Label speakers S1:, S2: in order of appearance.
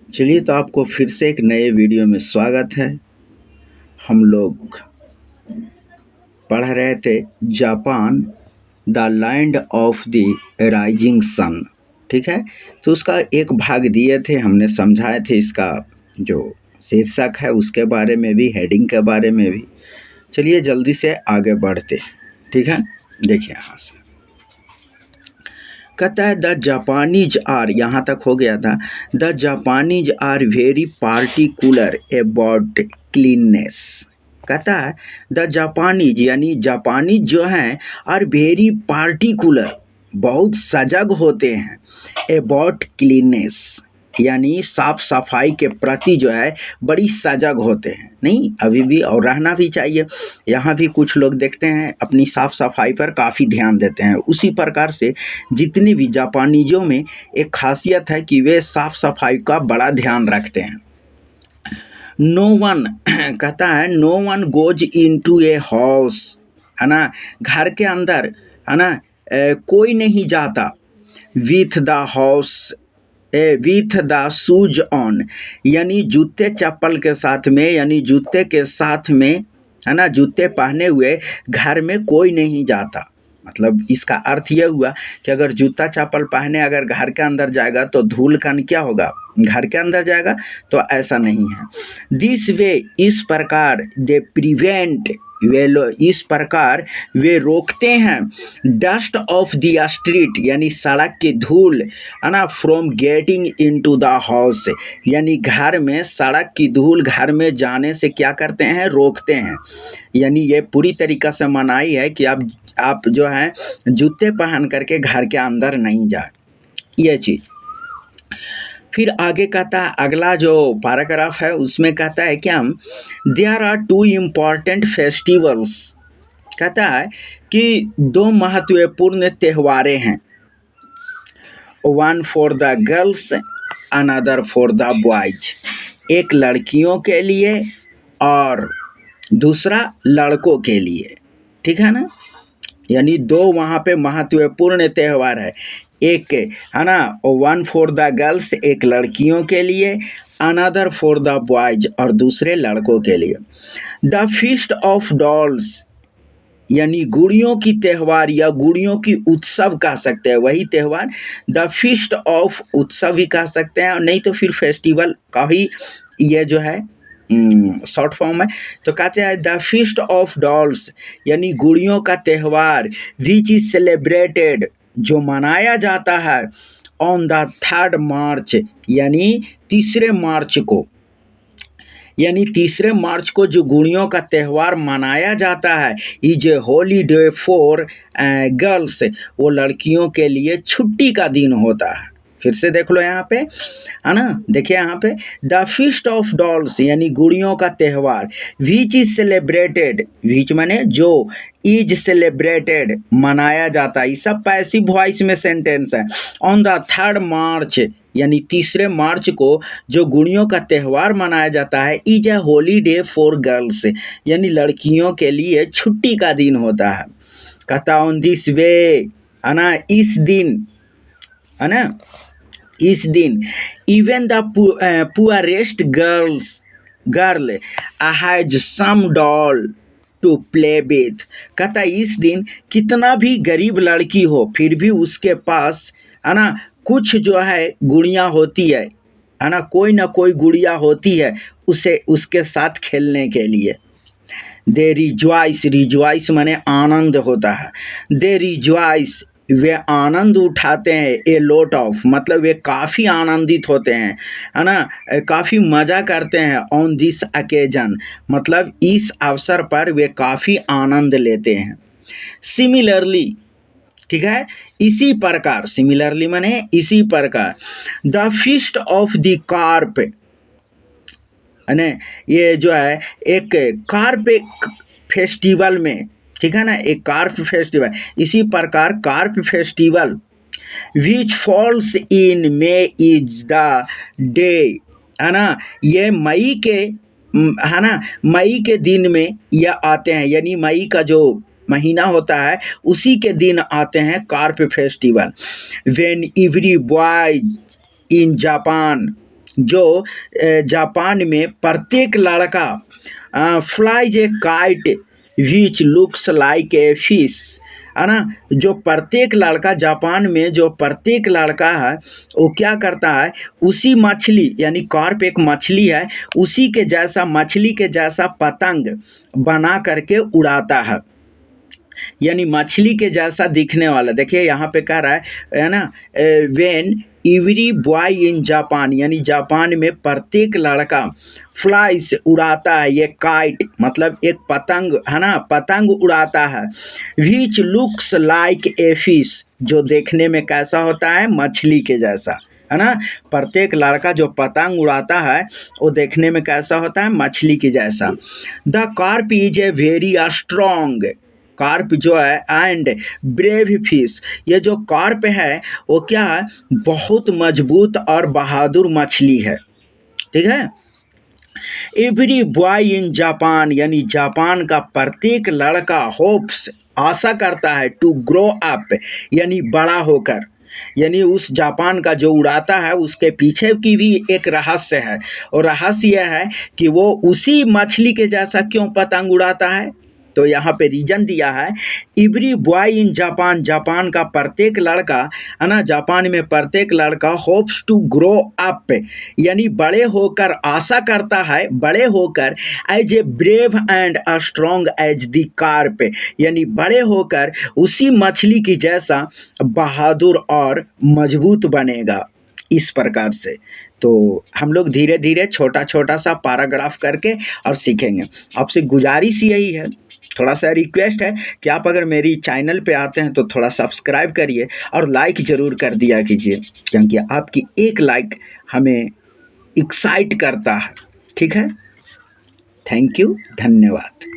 S1: चलिए, तो आपको फिर से एक नए वीडियो में स्वागत है। हम लोग पढ़ रहे थे Japan, the land of the rising sun. ठीक है, तो उसका एक भाग दिए थे, हमने समझाए थे इसका जो शीर्षक है उसके बारे में भी, हेडिंग के बारे में भी। चलिए जल्दी से आगे बढ़ते। ठीक है, देखिए यहाँ से कहता है द जापानीज आर, यहाँ तक हो गया था। The Japanese are very particular about cleanliness. कहता है द जापानीज यानी जापानीज जो हैं आर वेरी पार्टिकुलर, बहुत सजग होते हैं, अबाउट क्लीननेस यानी साफ सफाई के प्रति जो है बड़ी सजग होते हैं। नहीं, अभी भी और रहना भी चाहिए। यहाँ भी कुछ लोग देखते हैं अपनी साफ सफाई पर काफ़ी ध्यान देते हैं। उसी प्रकार से जितने भी जापानीजों में एक खासियत है कि वे साफ सफाई का बड़ा ध्यान रखते हैं। नो वन कहता है no one goes into a house, है ना, घर के अंदर, है ना, कोई नहीं जाता with the house with the shoes on, यानी जूते चप्पल के साथ में, यानी जूते के साथ में, है ना, जूते पहने हुए घर में कोई नहीं जाता। मतलब इसका अर्थ यह हुआ कि अगर जूता चप्पल पहने अगर घर के अंदर जाएगा तो धूल कण क्या होगा, घर के अंदर जाएगा। तो ऐसा नहीं है। दिस वे, इस प्रकार, दे प्रिवेंट, इस प्रकार वे रोकते हैं डस्ट ऑफ द स्ट्रीट, यानी सड़क की धूल, है ना, from getting into the house, यानी घर में सड़क की धूल घर में जाने से क्या करते हैं, रोकते हैं। यानी ये पूरी तरीक़ा से मनाही है कि आप जो है जूते पहन करके घर के अंदर नहीं जाए, ये चीज़। फिर आगे कहता है, अगला जो पैराग्राफ है उसमें कहता है कि हम there are two important festivals, कहता है कि दो महत्वपूर्ण त्योहारें हैं, one for the girls another for the boys, एक लड़कियों के लिए और दूसरा लड़कों के लिए। ठीक है ना, यानी दो वहाँ पे महत्वपूर्ण त्यौहार है, एक, है ना, वन फॉर द गर्ल्स, एक लड़कियों के लिए, अनदर फॉर द बॉयज, और दूसरे लड़कों के लिए। द फीस्ट ऑफ डॉल्स, यानी गुड़ियों की त्यौहार या गुड़ियों की उत्सव कह सकते हैं, वही त्यौहार द फीस्ट ऑफ उत्सव भी कह सकते हैं, और नहीं तो फिर फेस्टिवल का ही ये जो है शॉर्ट फॉर्म है। तो कहते हैं द फीस्ट ऑफ डॉल्स, यानी गुड़ियों का त्यौहार, विच इज सेलिब्रेटेड, जो मनाया जाता है, ऑन द 3rd मार्च, यानी 3 मार्च को, यानी 3 मार्च को जो गुड़ियों का त्यौहार मनाया जाता है, is a holiday for girls, वो लड़कियों के लिए छुट्टी का दिन होता है। फिर से देख लो यहाँ पे, है ना, देखिए यहाँ पे द फीस्ट ऑफ डॉल्स, यानी गुड़ियों का त्यौहार, विच इज सेलिब्रेटेड, विच माने जो, इज सेलिब्रेटेड मनाया जाता है, ये सब पैसिव वॉइस में सेंटेंस है। ऑन द 3rd मार्च, यानी 3 मार्च को जो गुड़ियों का त्यौहार मनाया जाता है, is a holiday for girls, यानी लड़कियों के लिए छुट्टी का दिन होता है। कहता ऑन दिस वे, है ना, इस दिन, है ना, इस दिन, even the poorest girl has some doll to play with, कहता इस दिन कितना भी गरीब लड़की हो फिर भी उसके पास, है ना, कुछ जो है गुड़ियाँ होती है ना, कोई ना कोई गुड़िया होती है उसे उसके साथ खेलने के लिए। दे रिजॉइस, रिजॉइस माने आनंद होता है, दे रिजॉइस, वे आनंद उठाते हैं, ए लॉट ऑफ, मतलब वे काफ़ी आनंदित होते हैं, है ना, काफ़ी मज़ा करते हैं, ऑन दिस अकेजन, मतलब इस अवसर पर वे काफ़ी आनंद लेते हैं। सिमिलरली, ठीक है, इसी प्रकार, सिमिलरली माने इसी प्रकार, the feast of the carp, है ना, ये जो है एक कार्प फेस्टिवल में, ठीक है ना, एक कार्प फेस्टिवल, इसी प्रकार carp festival, which falls in may is the day, है ना, ये मई के, है ना, मई के दिन में यह आते हैं, यानी मई का जो महीना होता है उसी के दिन आते हैं carp festival. When every boy in Japan, जो जापान में प्रत्येक लड़का flies A kite which looks like a fish, है ना। जो प्रत्येक लड़का जापान में जो प्रत्येक लड़का है वो क्या करता है, उसी मछली यानी कार्प एक मछली है, उसी के जैसा मछली के जैसा पतंग बना करके उड़ाता है, यानी मछली के जैसा दिखने वाला। देखिए यहाँ पे कह रहा है ना, when every boy in Japan, यानी जापान में प्रत्येक लड़का फ्लाइज उड़ाता है, ये काइट मतलब एक पतंग है ना, पतंग उड़ाता है, which looks like a fish, जो देखने में कैसा होता है, मछली के जैसा, है ना। प्रत्येक लड़का जो पतंग उड़ाता है वो देखने में कैसा होता है, मछली के जैसा। The carp is a very strong, carp जो है एंड ब्रेव फिश, ये जो कार्प है वो क्या है, बहुत मजबूत और बहादुर मछली है, ठीक है। एवरी बॉय इन जापान, यानी जापान का प्रत्येक लड़का होप्स, आशा करता है, टू ग्रो अप, यानी बड़ा होकर, यानी उस जापान का जो उड़ाता है उसके पीछे की भी एक रहस्य है, और रहस्य यह है कि वो उसी मछली के जैसा क्यों पतंग उड़ाता है। तो यहाँ पे रीजन दिया है, every boy in Japan, Japan का प्रत्येक लड़का, है ना, जापान में प्रत्येक लड़का होप्स टू ग्रो अप, यानी बड़े होकर आशा करता है, बड़े होकर as a brave and strong as the carp, यानी बड़े होकर उसी मछली की जैसा बहादुर और मजबूत बनेगा, इस प्रकार से। तो हम लोग धीरे धीरे छोटा छोटा सा पैराग्राफ करके और सीखेंगे। आपसे गुजारिश यही है, थोड़ा सा रिक्वेस्ट है कि आप अगर मेरी चैनल पे आते हैं तो थोड़ा सब्सक्राइब करिए और लाइक ज़रूर कर दिया कीजिए, क्योंकि आपकी एक लाइक हमें एक्साइट करता है, ठीक है। थैंक यू, धन्यवाद।